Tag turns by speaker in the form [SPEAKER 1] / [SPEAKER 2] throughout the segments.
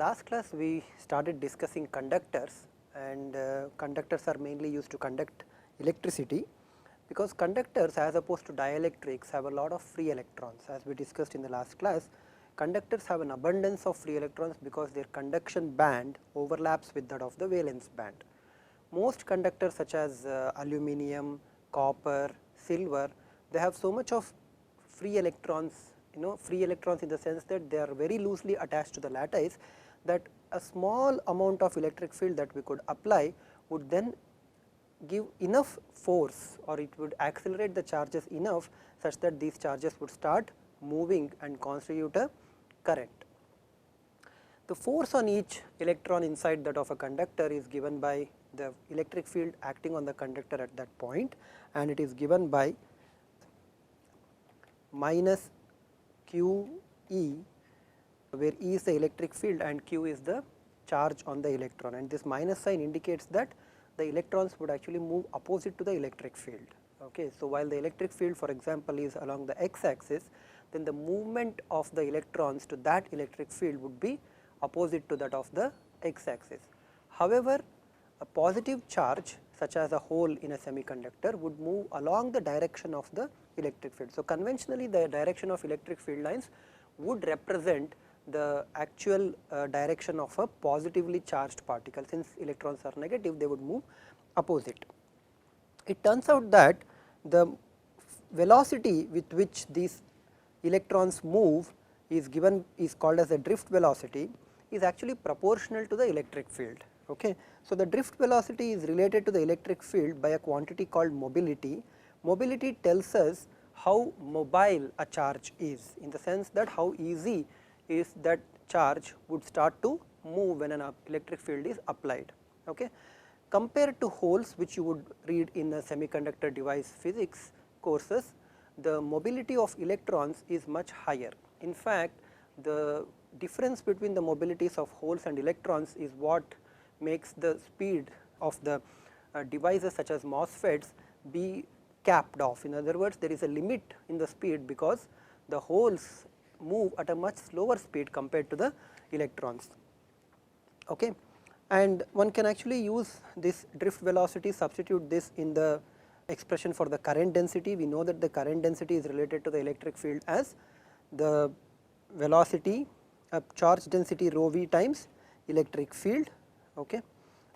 [SPEAKER 1] last class we started discussing conductors, and conductors are mainly used to conduct electricity, because conductors as opposed to dielectrics have a lot of free electrons. As we discussed in the last class, conductors have an abundance of free electrons because their conduction band overlaps with that of the valence band. Most conductors such as aluminum, copper, silver, they have so much of free electrons, free electrons in the sense that they are very loosely attached to the lattice, that a small amount of electric field that we could apply would then give enough force, or it would accelerate the charges enough such that these charges would start moving and constitute a current. The force on each electron inside that of a conductor is given by the electric field acting on the conductor at that point, and it is given by minus q E, where E is the electric field and Q is the charge on the electron, and this minus sign indicates that the electrons would actually move opposite to the electric field. Okay. So, while the electric field for example is along the x axis, then the movement of the electrons to that electric field would be opposite to that of the x axis. However, a positive charge such as a hole in a semiconductor would move along the direction of the electric field. So, conventionally the direction of electric field lines would represent the actual direction of a positively charged particle. Since electrons are negative, they would move opposite. It turns out that the velocity with which these electrons move is called as a drift velocity, is actually proportional to the electric field. Okay. So, the drift velocity is related to the electric field by a quantity called mobility. Mobility tells us how mobile a charge is, in the sense that how easy is that charge would start to move when an electric field is applied. Okay. Compared to holes, which you would read in a semiconductor device physics courses, the mobility of electrons is much higher. In fact, the difference between the mobilities of holes and electrons is what makes the speed of the devices such as MOSFETs be capped off. In other words, there is a limit in the speed because the holes move at a much slower speed compared to the electrons. Okay. And one can actually use this drift velocity, substitute this in the expression for the current density. We know that the current density is related to the electric field as the velocity charge density rho v times electric field. Okay.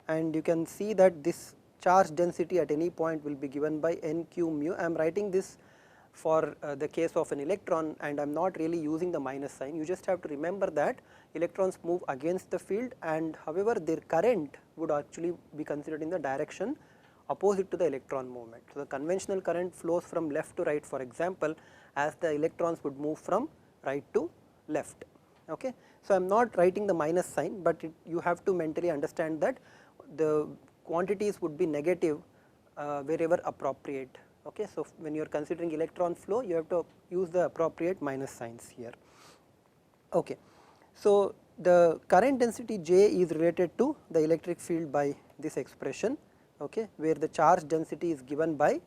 [SPEAKER 1] And you can see that this charge density at any point will be given by n q mu. I am writing this for the case of an electron, and I am not really using the minus sign. You just have to remember that electrons move against the field, and however their current would actually be considered in the direction opposite to the electron movement. So, the conventional current flows from left to right, for example, as the electrons would move from right to left. Okay. So, I am not writing the minus sign, but you have to mentally understand that the quantities would be negative wherever appropriate. Okay. So, when you are considering electron flow, you have to use the appropriate minus signs here. Okay. So, the current density J is related to the electric field by this expression, okay, where the charge density is given by,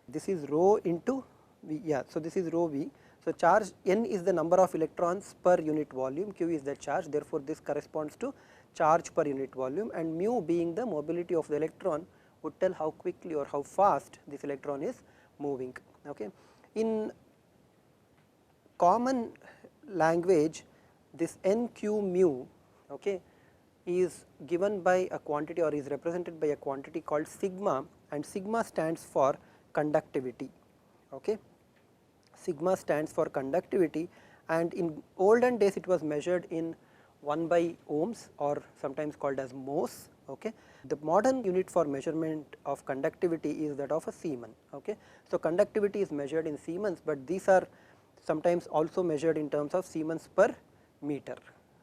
[SPEAKER 1] this is rho into V, yeah. So, this is rho V. So, charge n is the number of electrons per unit volume, q is the charge, therefore, this corresponds to charge per unit volume, and mu being the mobility of the electron would tell how quickly or how fast this electron is moving. Okay. In common language, this n q mu, okay, is given by a quantity or is represented by a quantity called sigma, and sigma stands for conductivity. Okay. Sigma stands for conductivity, and in olden days it was measured in 1 by ohms, or sometimes called as mhos. Okay. The modern unit for measurement of conductivity is that of a Siemens. Okay. So, conductivity is measured in Siemens, but these are sometimes also measured in terms of Siemens per meter.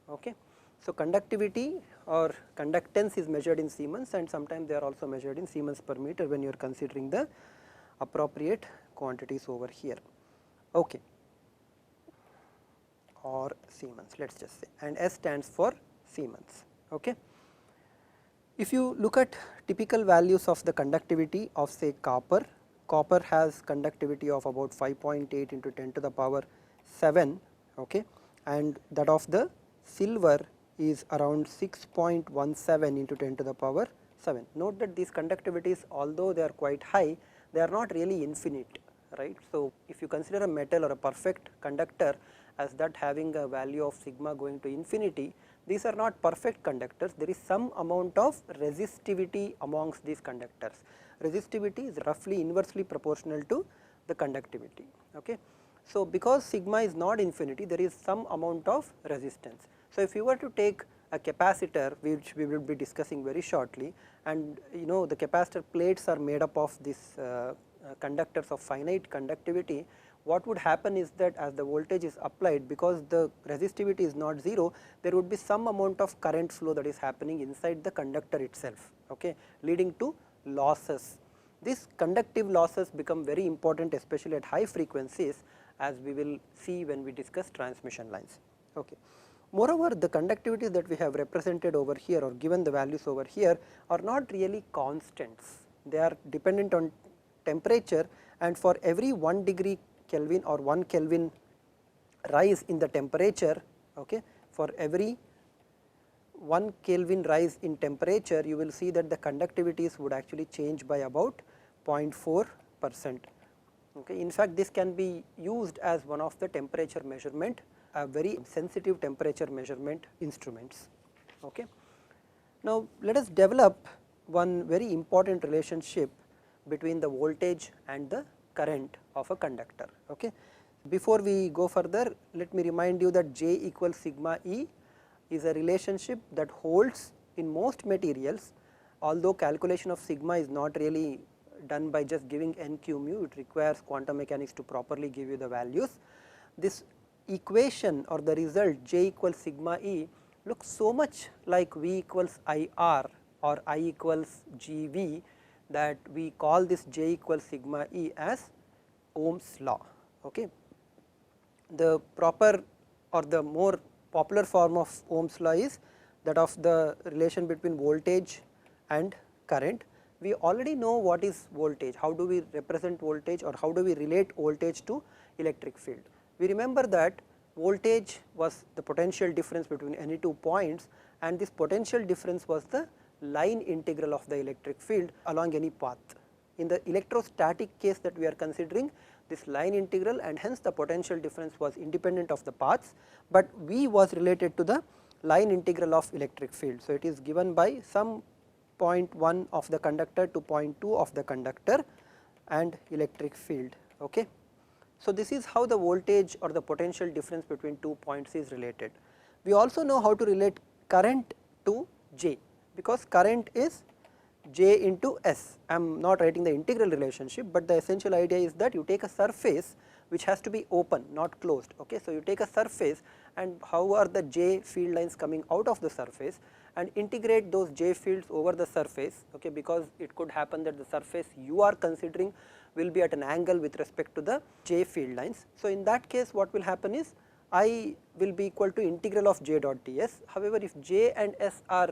[SPEAKER 1] Okay. So, conductivity or conductance is measured in Siemens, and sometimes they are also measured in Siemens per meter when you are considering the appropriate quantities over here. Okay. Or Siemens, let us just say, and S stands for Siemens. Okay. If you look at typical values of the conductivity of say copper, copper has conductivity of about 5.8 into 10 to the power 7, okay, and that of the silver is around 6.17 into 10 to the power 7. Note that these conductivities, although they are quite high, they are not really infinite, right. So, if you consider a metal or a perfect conductor as that having a value of sigma going to infinity, these are not perfect conductors. There is some amount of resistivity amongst these conductors. Resistivity is roughly inversely proportional to the conductivity. Okay. So, because sigma is not infinity, there is some amount of resistance. So, if you were to take a capacitor, which we will be discussing very shortly, and you know the capacitor plates are made up of these conductors of finite conductivity, what would happen is that as the voltage is applied, because the resistivity is not 0, there would be some amount of current flow that is happening inside the conductor itself, okay, leading to losses. These conductive losses become very important, especially at high frequencies, as we will see when we discuss transmission lines. Okay. Moreover, the conductivities that we have represented over here or given the values over here are not really constants. They are dependent on temperature, and for every 1 degree Kelvin or 1 Kelvin rise in the temperature, okay, for every 1 Kelvin rise in temperature, you will see that the conductivities would actually change by about 0.4%. Okay. In fact, this can be used as one of the temperature measurement, a very sensitive temperature measurement instruments. Okay. Now, let us develop one very important relationship between the voltage and the current of a conductor. Okay. Before we go further, let me remind you that J equals sigma E is a relationship that holds in most materials, although calculation of sigma is not really done by just giving n q mu, it requires quantum mechanics to properly give you the values. This equation or the result J equals sigma E looks so much like V equals I R or I equals G V that we call this J equals sigma E as Ohm's law. Okay. The proper or the more popular form of Ohm's law is that of the relation between voltage and current. We already know what is voltage, how do we represent voltage or how do we relate voltage to electric field. We remember that voltage was the potential difference between any two points, and this potential difference was the line integral of the electric field along any path. In the electrostatic case that we are considering, this line integral and hence the potential difference was independent of the paths, but V was related to the line integral of electric field. So, it is given by some 0.1 of the conductor to 0.2 of the conductor and electric field. Okay. So, this is how the voltage or the potential difference between 2 points is related. We also know how to relate current to J, because current is J into S. I am not writing the integral relationship, but the essential idea is that you take a surface which has to be open, not closed. Okay. So, you take a surface and how are the J field lines coming out of the surface and integrate those J fields over the surface, okay, because it could happen that the surface you are considering will be at an angle with respect to the J field lines. So, in that case what will happen is I will be equal to integral of J dot ds. However, if J and S are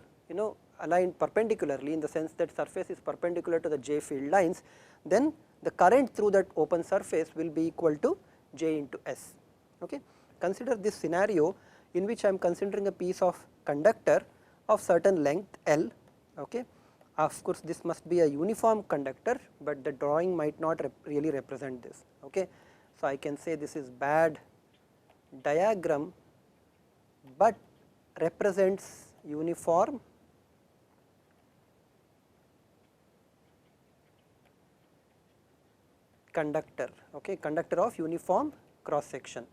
[SPEAKER 1] aligned perpendicularly in the sense that surface is perpendicular to the J field lines, then the current through that open surface will be equal to J into S. Okay. Consider this scenario in which I am considering a piece of conductor of certain length L. Okay. Of course, this must be a uniform conductor, but the drawing might not really represent this. Okay. So, I can say this is bad diagram, but represents uniform conductor, okay, conductor of uniform cross section.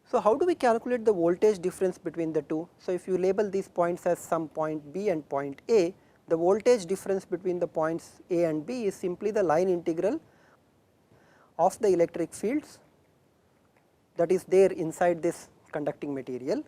[SPEAKER 1] So, how do we calculate the voltage difference between the two? So, if you label these points as some point B and point A, the voltage difference between the points A and B is simply the line integral of the electric fields that is there inside this conducting material,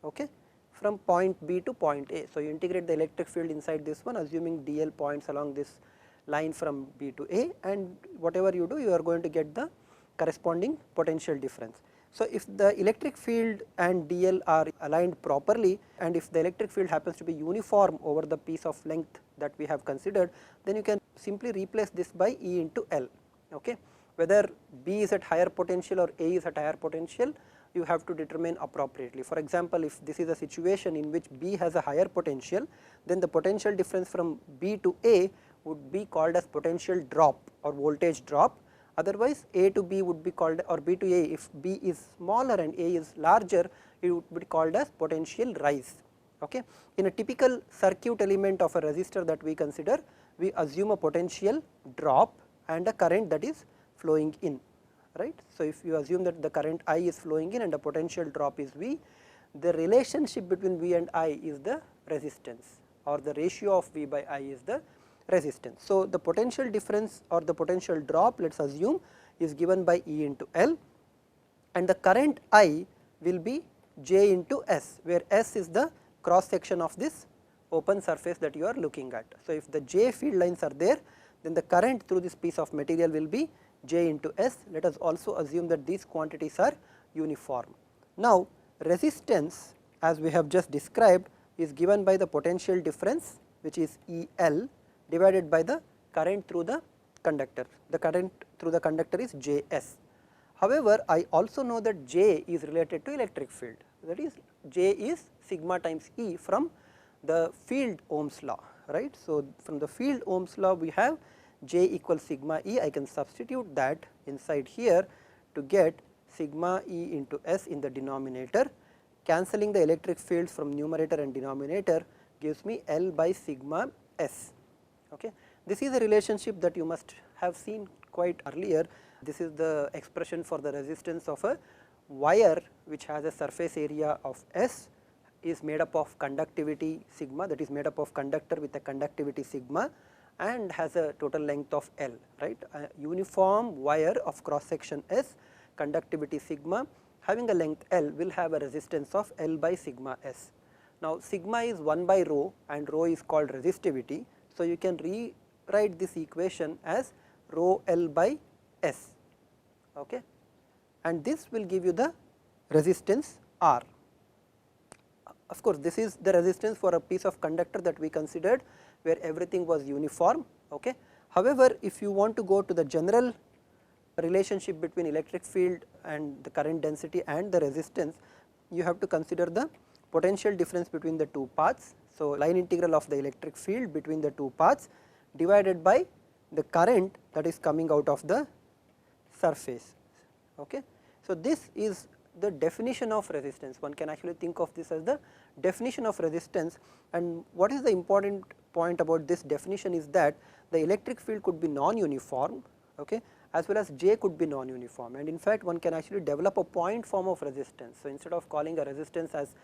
[SPEAKER 1] okay, from point B to point A. So, you integrate the electric field inside this one, assuming dl points along this line from B to A, and whatever you do, you are going to get the corresponding potential difference. So, if the electric field and dl are aligned properly and if the electric field happens to be uniform over the piece of length that we have considered, then you can simply replace this by E into L. Okay. Whether B is at higher potential or A is at higher potential, you have to determine appropriately. For example, if this is a situation in which B has a higher potential, then the potential difference from B to A would be called as potential drop or voltage drop. Otherwise, A to B would be called, or B to A, if B is smaller and A is larger, it would be called as potential rise. Okay. In a typical circuit element of a resistor that we consider, we assume a potential drop and a current that is flowing in, right. So, if you assume that the current I is flowing in and the potential drop is V, the relationship between V and I is the resistance, or the ratio of V by I is the resistance. So, the potential difference or the potential drop, let us assume, is given by E into L, and the current I will be J into S, where S is the cross section of this open surface that you are looking at. So, if the J field lines are there, then the current through this piece of material will be J into S. Let us also assume that these quantities are uniform. Now, resistance, as we have just described, is given by the potential difference, which is E L, divided by the current through the conductor. The current through the conductor is J S. However, I also know that J is related to electric field, that is J is sigma times E from the field Ohm's law, right. So, from the field Ohm's law we have J equals sigma E. I can substitute that inside here to get sigma E into S in the denominator. Cancelling the electric fields from numerator and denominator gives me L by sigma S. Okay. This is a relationship that you must have seen quite earlier. This is the expression for the resistance of a wire which has a surface area of S, is made up of conductivity sigma, that is made up of conductor with a conductivity sigma, and has a total length of L, right. A uniform wire of cross section S, conductivity sigma, having a length L, will have a resistance of L by sigma S. Now, sigma is 1 by rho and rho is called resistivity. So, you can rewrite this equation as rho L by S, okay, and this will give you the resistance R. Of course, this is the resistance for a piece of conductor that we considered where everything was uniform. Okay. However, if you want to go to the general relationship between electric field and the current density and the resistance, you have to consider the potential difference between the two paths. So, line integral of the electric field between the two paths divided by the current that is coming out of the surface. Okay. So, this is the definition of resistance. One can actually think of this as the definition of resistance, and what is the important point about this definition is that the electric field could be non-uniform, okay, as well as J could be non-uniform, and in fact one can actually develop a point form of resistance. So, instead of calling a resistance as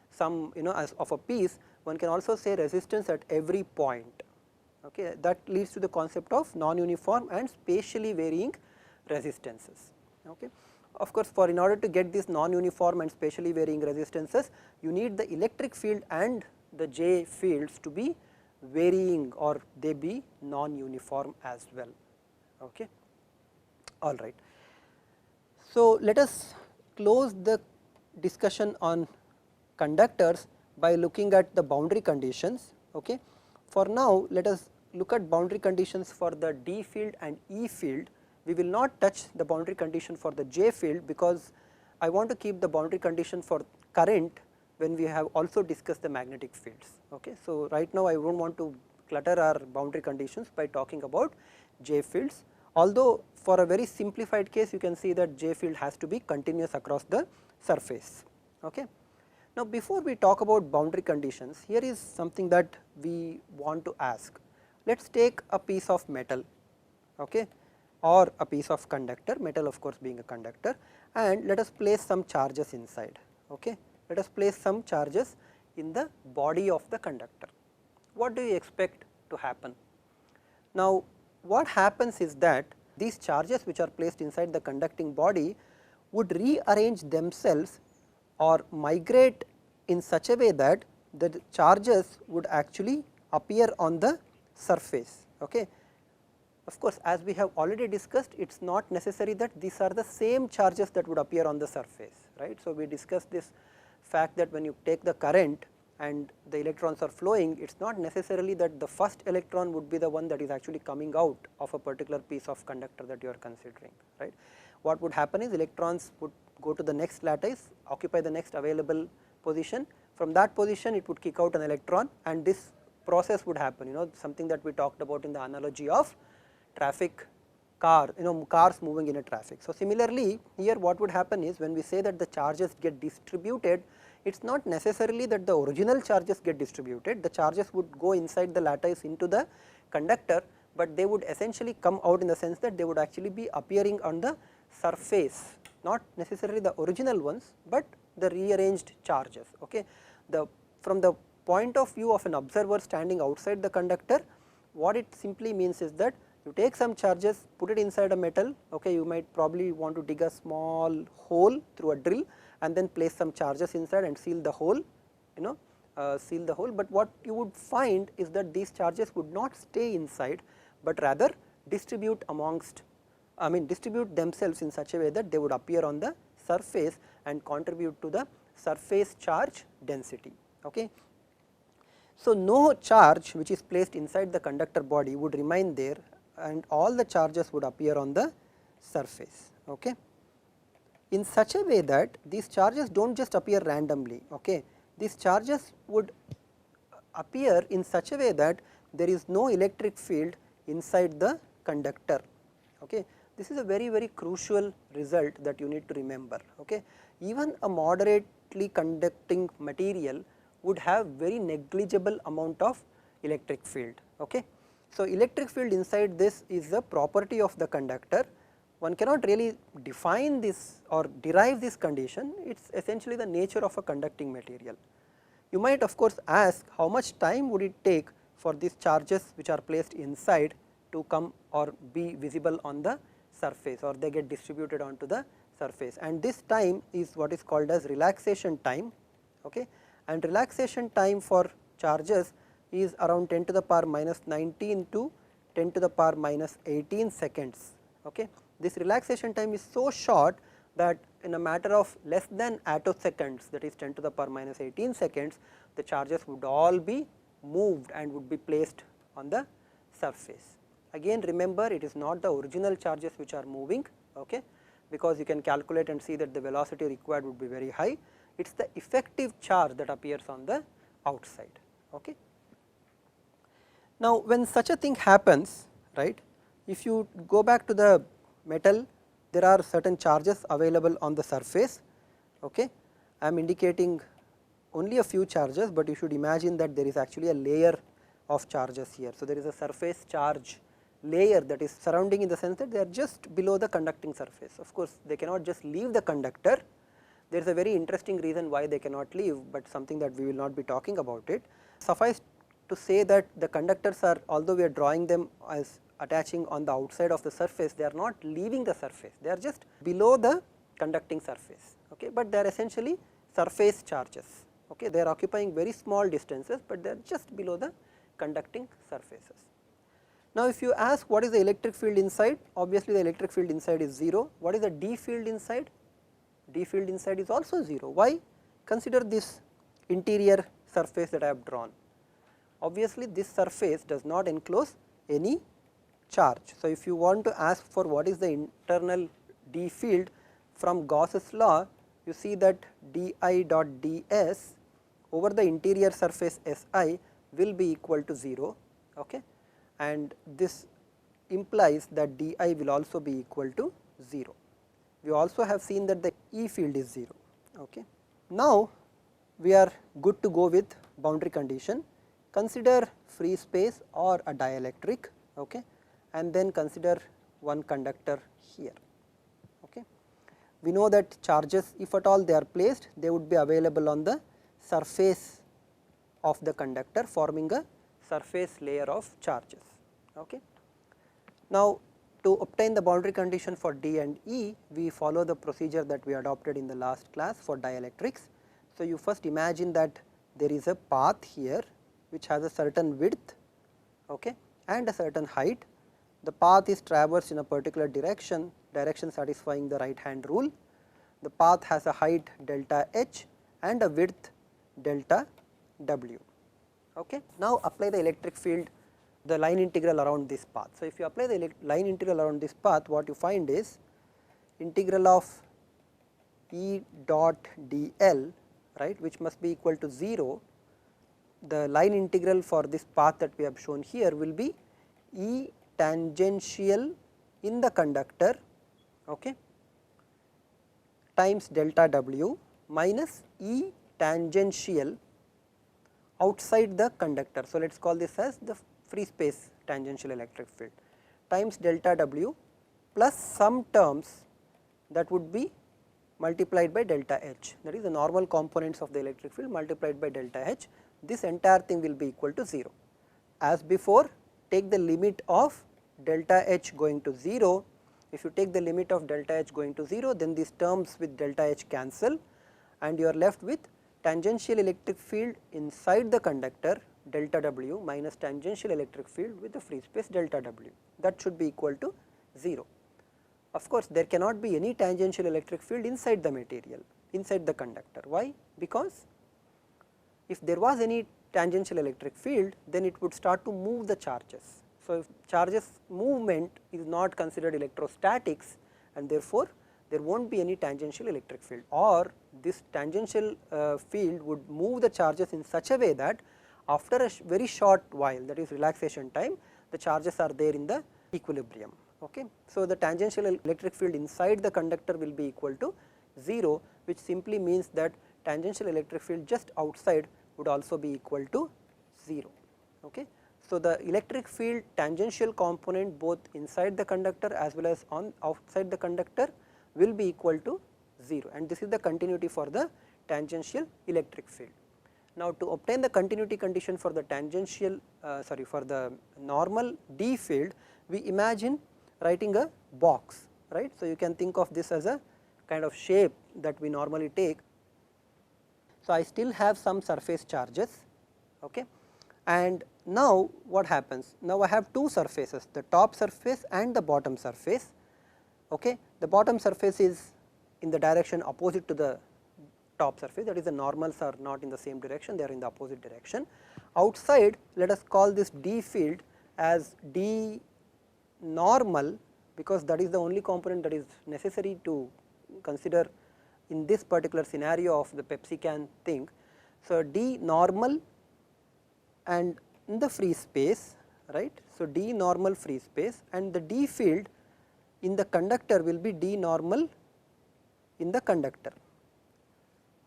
[SPEAKER 1] some as of a piece, one can also say resistance at every point. Okay. That leads to the concept of non-uniform and spatially varying resistances. Okay. Of course, in order to get these non-uniform and spatially varying resistances, you need the electric field and the J fields to be varying, or they be non-uniform as well. Okay. All right. So, let us close the discussion on conductors by looking at the boundary conditions. Okay. For now, let us look at boundary conditions for the D field and E field. We will not touch the boundary condition for the J field, because I want to keep the boundary condition for current when we have also discussed the magnetic fields. Okay. So, right now I do not want to clutter our boundary conditions by talking about J fields, although for a very simplified case you can see that J field has to be continuous across the surface. Okay. Now, before we talk about boundary conditions, here is something that we want to ask. Let us take a piece of metal, okay, or a piece of conductor, metal of course being a conductor, and let us place some charges inside. Okay. Let us place some charges in the body of the conductor. What do you expect to happen? Now, what happens is that these charges which are placed inside the conducting body would rearrange themselves or migrate in such a way that the charges would actually appear on the surface. Okay. Of course, as we have already discussed, it is not necessary that these are the same charges that would appear on the surface, right. So, we discussed this fact that when you take the current and the electrons are flowing, it is not necessarily that the first electron would be the one that is actually coming out of a particular piece of conductor that you are considering, right. What would happen is electrons would go to the next lattice, occupy the next available position. From that position it would kick out an electron, and this process would happen, something that we talked about in the analogy of traffic car, cars moving in a traffic. So, similarly here what would happen is, when we say that the charges get distributed, it is not necessarily that the original charges get distributed, the charges would go inside the lattice into the conductor, but they would essentially come out in the sense that they would actually be appearing on the surface, not necessarily the original ones, but the rearranged charges. Okay. From the point of view of an observer standing outside the conductor, what it simply means is that you take some charges, put it inside a metal, okay, you might probably want to dig a small hole through a drill and then place some charges inside and seal the hole, seal the hole, but what you would find is that these charges would not stay inside, but rather distribute distribute themselves in such a way that they would appear on the surface and contribute to the surface charge density. Okay. So, no charge which is placed inside the conductor body would remain there, and all the charges would appear on the surface. Okay. In such a way that these charges do not just appear randomly, okay. These charges would appear in such a way that there is no electric field inside the conductor. Okay. This is a very crucial result that you need to remember. Okay. Even a moderately conducting material would have very negligible amount of electric field. Okay. So, electric field inside this is a property of the conductor. One cannot really define this or derive this condition, it is essentially the nature of a conducting material. You might of course ask, how much time would it take for these charges which are placed inside to come or be visible on the surface, or they get distributed onto the surface, and this time is what is called as relaxation time. Okay. And relaxation time for charges is around 10 to the power minus 19 to 10 to the power minus 18 seconds. Okay. This relaxation time is so short that in a matter of less than attoseconds, that is 10 to the power minus 18 seconds, the charges would all be moved and would be placed on the surface. Again remember, it is not the original charges which are moving, okay, because you can calculate and see that the velocity required would be very high. It is the effective charge that appears on the outside. Okay. Now, when such a thing happens, right, if you go back to the metal, there are certain charges available on the surface. Okay. I am indicating only a few charges, but you should imagine that there is actually a layer of charges here. So, there is a surface charge layer that is surrounding, in the sense that they are just below the conducting surface. Of course, they cannot just leave the conductor. There is a very interesting reason why they cannot leave, but something that we will not be talking about it. Suffice to say that the conductors are, although we are drawing them as attaching on the outside of the surface, they are not leaving the surface, they are just below the conducting surface, okay, but they are essentially surface charges. Okay. They are occupying very small distances, but they are just below the conducting surfaces. Now, if you ask what is the electric field inside, obviously the electric field inside is 0. What is the D field inside? D field inside is also 0. Why? Consider this interior surface that I have drawn. Obviously, this surface does not enclose any charge. So, if you want to ask for what is the internal D field from Gauss's law, you see that dI dot ds over the interior surface Si will be equal to 0, okay, and this implies that dI will also be equal to 0. We also have seen that the E field is 0. Okay. Now, we are good to go with boundary condition. Consider free space or a dielectric, okay, and then consider one conductor here. Okay. We know that charges, if at all they are placed, they would be available on the surface of the conductor, forming a surface layer of charges. Okay. Now, to obtain the boundary condition for D and E, we follow the procedure that we adopted in the last class for dielectrics. So, you first imagine that there is a path here which has a certain width, okay, and a certain height. The path is traversed in a particular direction satisfying the right hand rule. The path has a height delta h and a width delta w. Okay. Now, apply the electric field, the line integral around this path. So, if you apply the line integral around this path, what you find is integral of E dot dl, right, which must be equal to 0, the line integral for this path that we have shown here will be E tangential in the conductor, okay, times delta W minus E tangential outside the conductor. So, let us call this as the free space tangential electric field times delta W plus some terms that would be multiplied by delta H, that is the normal components of the electric field multiplied by delta H. This entire thing will be equal to 0. As before, take the limit of delta H going to 0. If you take the limit of delta H going to 0, then these terms with delta H cancel and you are left with tangential electric field inside the conductor delta W minus tangential electric field with the free space delta W, that should be equal to 0. Of course, there cannot be any tangential electric field inside the material, inside the conductor. Why? Because if there was any tangential electric field, then it would start to move the charges. So, if charges movement is not considered electrostatics, and therefore, there will not be any tangential electric field, or this tangential field would move the charges in such a way that after a very short while, that is relaxation time, the charges are there in the equilibrium. Okay. So, the tangential electric field inside the conductor will be equal to 0, which simply means that tangential electric field just outside would also be equal to 0. Okay. So, the electric field tangential component both inside the conductor as well as on outside the conductor will be equal to 0, and this is the continuity for the tangential electric field. Now, to obtain the continuity condition for the tangential for the normal D field, we imagine writing a box, right. So, you can think of this as a kind of shape that we normally take. So, I still have some surface charges, okay. And now what happens? Now, I have two surfaces, the top surface and the bottom surface. Okay. The bottom surface is in the direction opposite to the top surface, that is the normals are not in the same direction, they are in the opposite direction. Outside, let us call this D field as D normal, because that is the only component that is necessary to consider in this particular scenario of the Pepsi can thing. So, D normal and in the free space, right. So, D normal free space, and the D field in the conductor will be D normal in the conductor.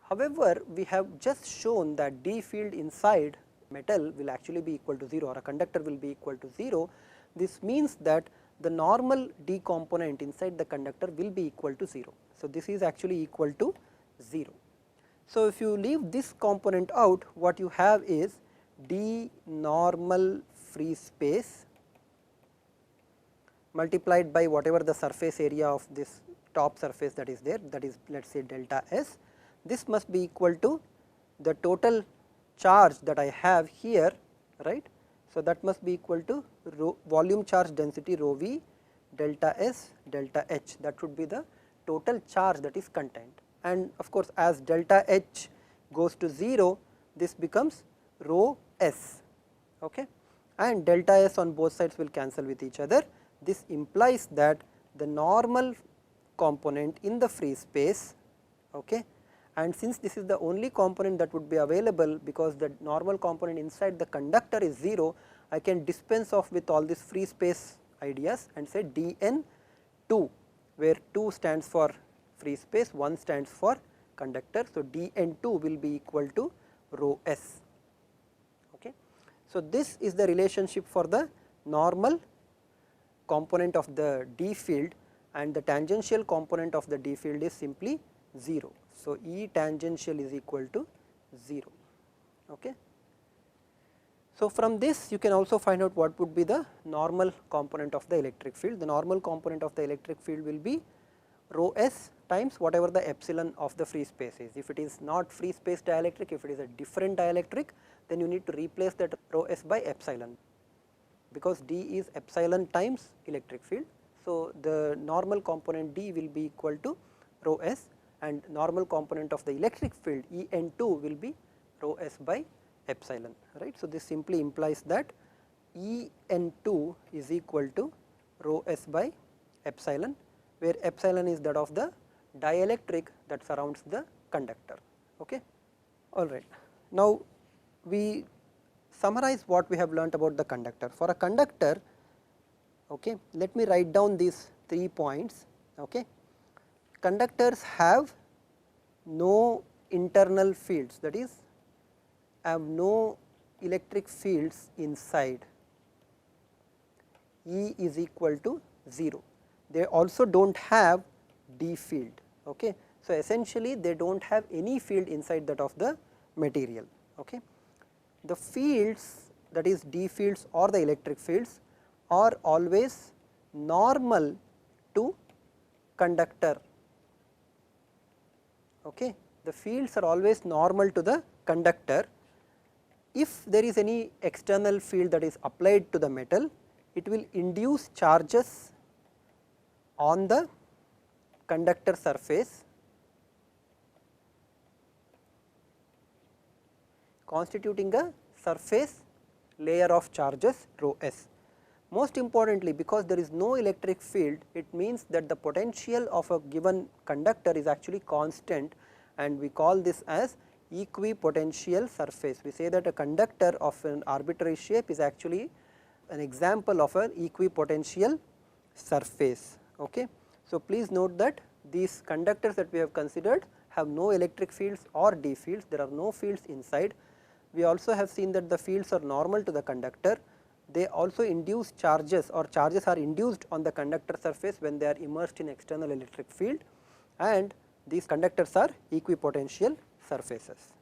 [SPEAKER 1] However, we have just shown that D field inside metal will actually be equal to 0, or a conductor will be equal to 0. This means that the normal D component inside the conductor will be equal to 0. So, this is actually equal to 0. So, if you leave this component out, what you have is D normal free space multiplied by whatever the surface area of this top surface that is there, that is let us say delta S. This must be equal to the total charge that I have here, right. So, that must be equal to volume charge density rho v delta S delta H, that should be the total charge that is contained. And of course, as delta H goes to 0, this becomes rho S, okay. And delta S on both sides will cancel with each other. This implies that the normal component in the free space, okay, and since this is the only component that would be available, because the normal component inside the conductor is 0, I can dispense off with all these free space ideas and say dN2, where 2 stands for free space, 1 stands for conductor. So, dN2 will be equal to rho S. Okay. So, this is the relationship for the normal component of the D field, and the tangential component of the D field is simply 0. So, E tangential is equal to 0. Okay. So, from this you can also find out what would be the normal component of the electric field. The normal component of the electric field will be rho S times whatever the epsilon of the free space is. If it is not free space dielectric, if it is a different dielectric, then you need to replace that rho S by epsilon, because D is epsilon times electric field. So, the normal component D will be equal to rho S, and normal component of the electric field En2 will be rho S by epsilon, right. So, this simply implies that En2 is equal to rho S by epsilon, where epsilon is that of the dielectric that surrounds the conductor. Okay. All right. Now, we summarize what we have learnt about the conductor. For a conductor, okay, let me write down these 3 points. Okay. Conductors have no internal fields, that is, have no electric fields inside. E is equal to 0. They also do not have D field. Okay. So, essentially they do not have any field inside that of the material. Okay. The fields, that is D fields or the electric fields, are always normal to conductor. Okay. The fields are always normal to the conductor. If there is any external field that is applied to the metal, it will induce charges on the conductor surface constituting a surface layer of charges rho s. Most importantly, because there is no electric field, it means that the potential of a given conductor is actually constant, and we call this as equipotential surface. We say that a conductor of an arbitrary shape is actually an example of an equipotential surface. Okay. So, please note that these conductors that we have considered have no electric fields or D fields, there are no fields inside. We also have seen that the fields are normal to the conductor. They also induce charges, or charges are induced on the conductor surface when they are immersed in external electric field, and these conductors are equipotential surfaces.